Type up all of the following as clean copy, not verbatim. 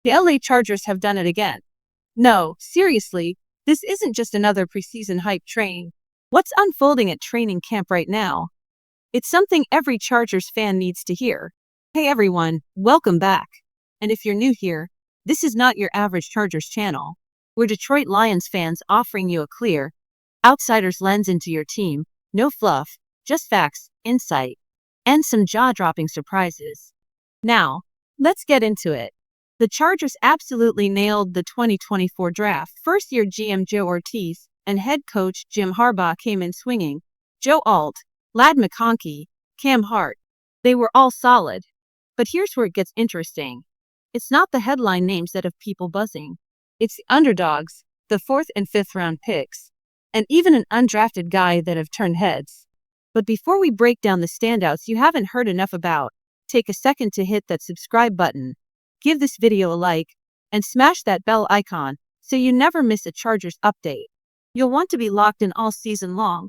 The LA Chargers have done it again. No, seriously, this isn't just another preseason hype train. What's unfolding at training camp right now? It's something every Chargers fan needs to hear. Hey everyone, welcome back. And if you're new here, this is not your average Chargers channel. We're Detroit Lions fans offering you a clear, outsider's lens into your team. No fluff, just facts, insight, and some jaw-dropping surprises. Now, let's get into it. The Chargers absolutely nailed the 2024 draft. First-year GM Joe Ortiz and head coach Jim Harbaugh came in swinging. Joe Alt, Ladd McConkey, Cam Hart. They were all solid. But here's where it gets interesting. It's not the headline names that have people buzzing. It's the underdogs, the 4th and 5th round picks, and even an undrafted guy that have turned heads. But before we break down the standouts you haven't heard enough about, take a second to hit that subscribe button, give this video a like, and smash that bell icon so you never miss a Chargers update. You'll want to be locked in all season long.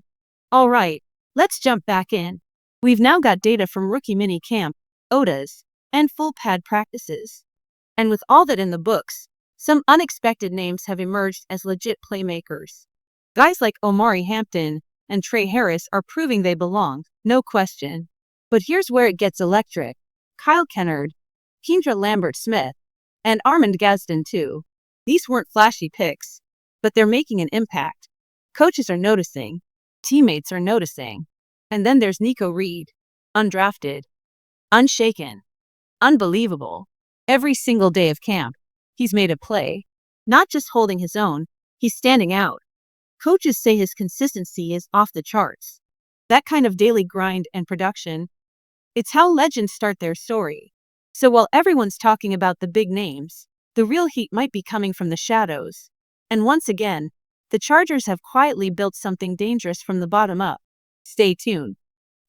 All right, let's jump back in. We've now got data from rookie mini camp, OTAs, and full pad practices. And with all that in the books, some unexpected names have emerged as legit playmakers. Guys like Omari Hampton and Trey Harris are proving they belong, no question. But here's where it gets electric. Kyle Kennard, Kendra Lambert-Smith, and Armand Gadsden too. These weren't flashy picks, but they're making an impact. Coaches are noticing. Teammates are noticing. And then there's Nico Reed, undrafted, unshaken, unbelievable. Every single day of camp, he's made a play. Not just holding his own, he's standing out. Coaches say his consistency is off the charts. That kind of daily grind and production, it's how legends start their story. So while everyone's talking about the big names, the real heat might be coming from the shadows. And once again, the Chargers have quietly built something dangerous from the bottom up. Stay tuned.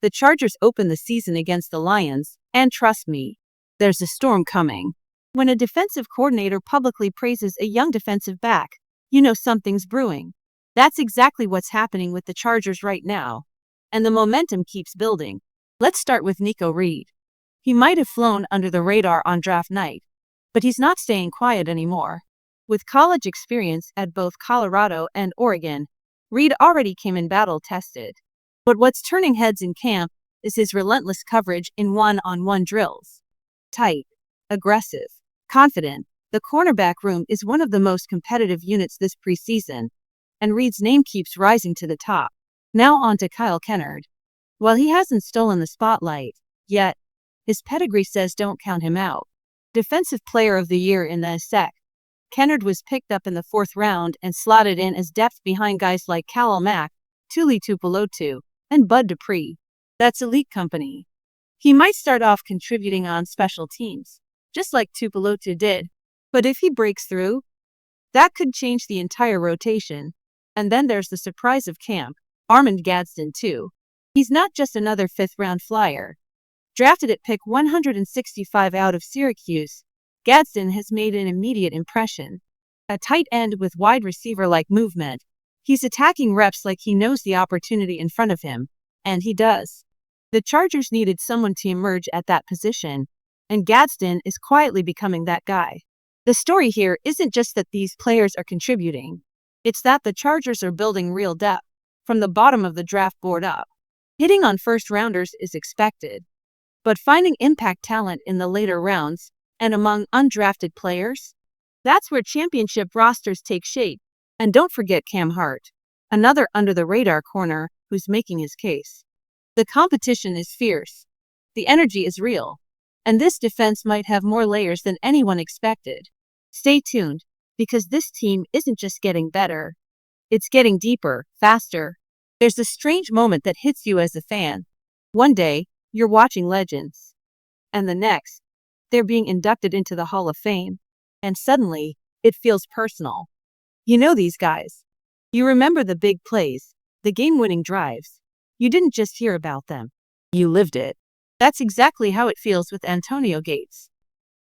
The Chargers open the season against the Lions, and trust me, there's a storm coming. When a defensive coordinator publicly praises a young defensive back, you know something's brewing. That's exactly what's happening with the Chargers right now. And the momentum keeps building. Let's start with Nico Reed. He might have flown under the radar on draft night, but he's not staying quiet anymore. With college experience at both Colorado and Oregon, Reed already came in battle-tested. But what's turning heads in camp is his relentless coverage in one-on-one drills. Tight, aggressive, confident, the cornerback room is one of the most competitive units this preseason, and Reed's name keeps rising to the top. Now on to Kyle Kennard. While he hasn't stolen the spotlight yet, his pedigree says don't count him out. Defensive Player of the Year in the SEC, Kennard was picked up in the 4th round and slotted in as depth behind guys like Khalil Mack, Tuli Tuipulotu, and Bud Dupree. That's elite company. He might start off contributing on special teams, just like Tuipulotu did. But if he breaks through, that could change the entire rotation. And then there's the surprise of camp, Armand Gadsden too. He's not just another 5th round flyer. Drafted at pick 165 out of Syracuse, Gadsden has made an immediate impression. A tight end with wide receiver-like movement. He's attacking reps like he knows the opportunity in front of him, and he does. The Chargers needed someone to emerge at that position, and Gadsden is quietly becoming that guy. The story here isn't just that these players are contributing. It's that the Chargers are building real depth, from the bottom of the draft board up. Hitting on first-rounders is expected, but finding impact talent in the later rounds, and among undrafted players, that's where championship rosters take shape. And don't forget Cam Hart, another under-the-radar corner who's making his case. The competition is fierce. The energy is real. And this defense might have more layers than anyone expected. Stay tuned, because this team isn't just getting better. It's getting deeper, faster. There's a strange moment that hits you as a fan. One day, you're watching legends. And the next, they're being inducted into the Hall of Fame. And suddenly, it feels personal. You know these guys. You remember the big plays, the game-winning drives. You didn't just hear about them. You lived it. That's exactly how it feels with Antonio Gates.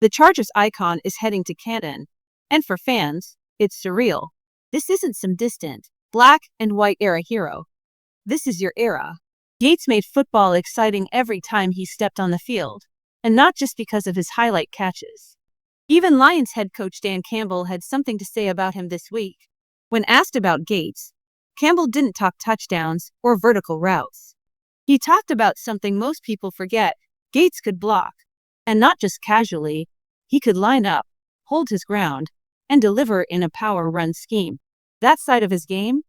The Chargers icon is heading to Canton. And for fans, it's surreal. This isn't some distant, black and white era hero. This is your era. Gates made football exciting every time he stepped on the field. And not just because of his highlight catches. Even Lions head coach Dan Campbell had something to say about him this week. When asked about Gates, Campbell didn't talk touchdowns or vertical routes. He talked about something most people forget. Gates could block. And not just casually, he could line up, hold his ground, and deliver in a power run scheme. That side of his game?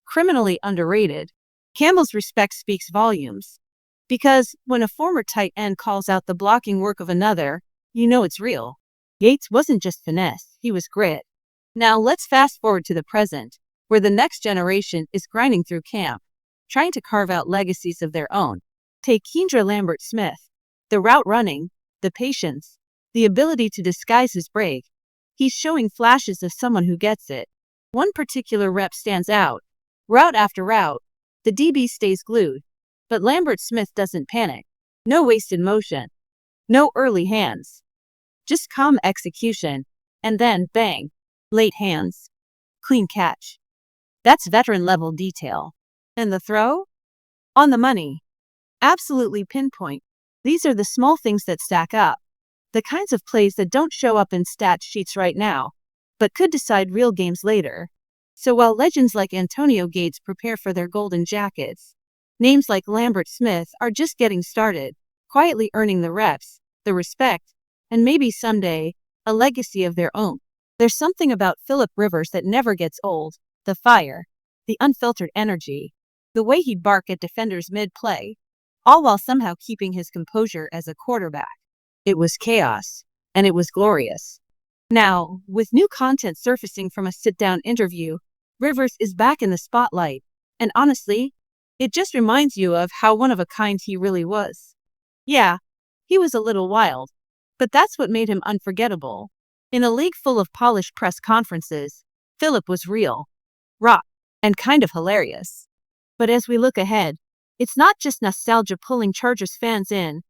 Criminally underrated. Campbell's respect speaks volumes. Because when a former tight end calls out the blocking work of another, you know it's real. Gates wasn't just finesse, he was grit. Now let's fast forward to the present, where the next generation is grinding through camp, trying to carve out legacies of their own. Take Kendra Lambert-Smith. The route running, the patience, the ability to disguise his break. He's showing flashes of someone who gets it. One particular rep stands out. Route after route, the DB stays glued. But Lambert-Smith doesn't panic. No wasted motion. No early hands. Just calm execution. And then, bang. Late hands. Clean catch. That's veteran-level detail. And the throw? On the money. Absolutely pinpoint. These are the small things that stack up. The kinds of plays that don't show up in stat sheets right now, but could decide real games later. So while legends like Antonio Gates prepare for their golden jackets, names like Lambert-Smith are just getting started, quietly earning the reps, the respect, and maybe someday, a legacy of their own. There's something about Philip Rivers that never gets old. The fire, the unfiltered energy, the way he'd bark at defenders mid-play, all while somehow keeping his composure as a quarterback. It was chaos, and it was glorious. Now, with new content surfacing from a sit-down interview, Rivers is back in the spotlight, and honestly, it just reminds you of how one-of-a-kind he really was. Yeah, he was a little wild, but that's what made him unforgettable. In a league full of polished press conferences, Philip was real, raw, and kind of hilarious. But as we look ahead, it's not just nostalgia pulling Chargers fans in,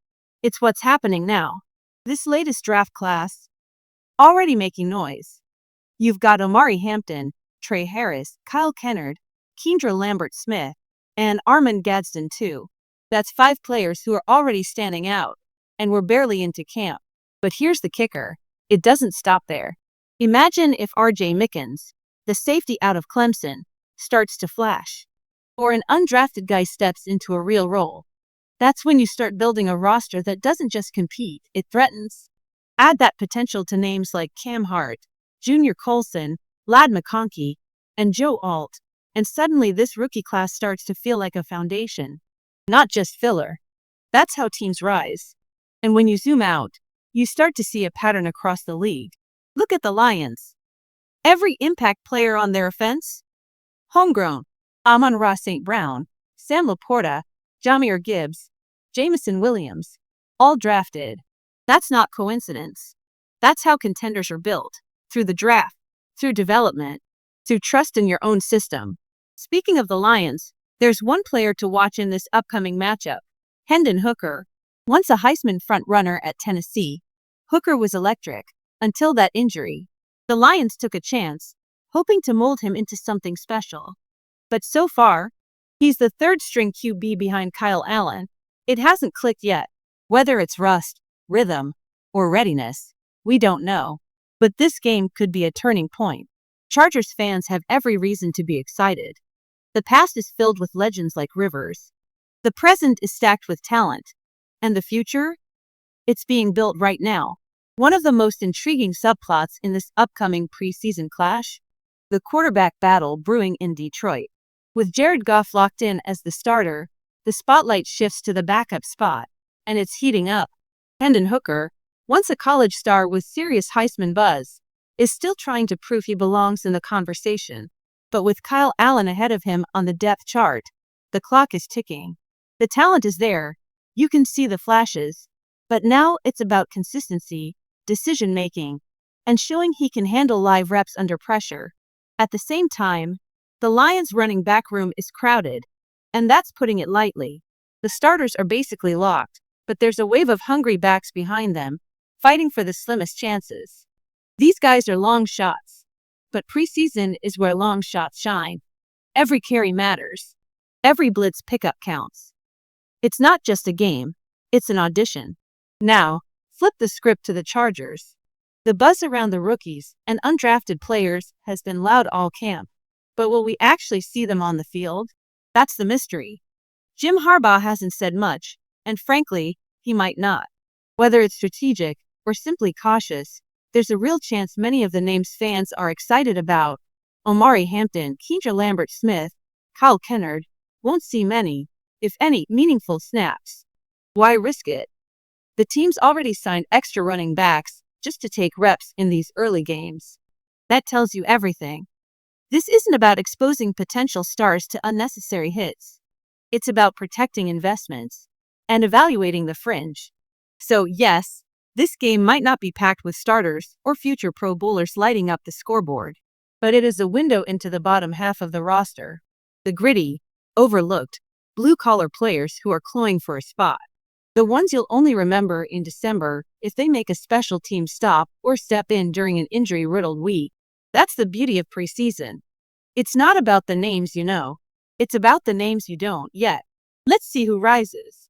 it's what's happening now. This latest draft class, already making noise. You've got Omari Hampton, Trey Harris, Kyle Kennard, Kendra Lambert-Smith, and Armand Gadsden too. That's 5 players who are already standing out, and we're barely into camp. But here's the kicker. It doesn't stop there. Imagine if R.J. Mickens, the safety out of Clemson, starts to flash. Or an undrafted guy steps into a real role. That's when you start building a roster that doesn't just compete, it threatens. Add that potential to names like Cam Hart, Junior Colson, Ladd McConkey, and Joe Alt, and suddenly this rookie class starts to feel like a foundation. Not just filler. That's how teams rise. And when you zoom out, you start to see a pattern across the league. Look at the Lions. Every impact player on their offense? Homegrown. Amon-Ra St. Brown, Sam Laporta, Jahmyr Gibbs, Jameson Williams. All drafted. That's not coincidence. That's how contenders are built. Through the draft, through development, through trust in your own system. Speaking of the Lions, there's one player to watch in this upcoming matchup. Hendon Hooker. Once a Heisman front-runner at Tennessee, Hooker was electric, until that injury. The Lions took a chance, hoping to mold him into something special. But so far, he's the third-string QB behind Kyle Allen. It hasn't clicked yet. Whether it's rust, rhythm, or readiness, we don't know. But this game could be a turning point. Chargers fans have every reason to be excited. The past is filled with legends like Rivers. The present is stacked with talent. And the future? It's being built right now. One of the most intriguing subplots in this upcoming preseason clash? The quarterback battle brewing in Detroit. With Jared Goff locked in as the starter, the spotlight shifts to the backup spot, and it's heating up. Hendon Hooker, once a college star with serious Heisman buzz, is still trying to prove he belongs in the conversation. But with Kyle Allen ahead of him on the depth chart, the clock is ticking. The talent is there. You can see the flashes. But now it's about consistency, decision-making, and showing he can handle live reps under pressure. At the same time, the Lions' running back room is crowded, and that's putting it lightly. The starters are basically locked, but there's a wave of hungry backs behind them, fighting for the slimmest chances. These guys are long shots, but preseason is where long shots shine. Every carry matters. Every blitz pickup counts. It's not just a game, it's an audition. Now, flip the script to the Chargers. The buzz around the rookies and undrafted players has been loud all camp. But will we actually see them on the field? That's the mystery. Jim Harbaugh hasn't said much, and frankly, he might not. Whether it's strategic or simply cautious, there's a real chance many of the names fans are excited about, Omari Hampton, Keandre Lambert-Smith, Kyle Kennard, won't see many, if any, meaningful snaps. Why risk it? The team's already signed extra running backs just to take reps in these early games. That tells you everything. This isn't about exposing potential stars to unnecessary hits. It's about protecting investments and evaluating the fringe. So, yes, this game might not be packed with starters or future Pro Bowlers lighting up the scoreboard, but it is a window into the bottom half of the roster. The gritty, overlooked, blue-collar players who are clawing for a spot. The ones you'll only remember in December if they make a special team stop or step in during an injury-riddled week. That's the beauty of preseason. It's not about the names you know. It's about the names you don't yet. Let's see who rises.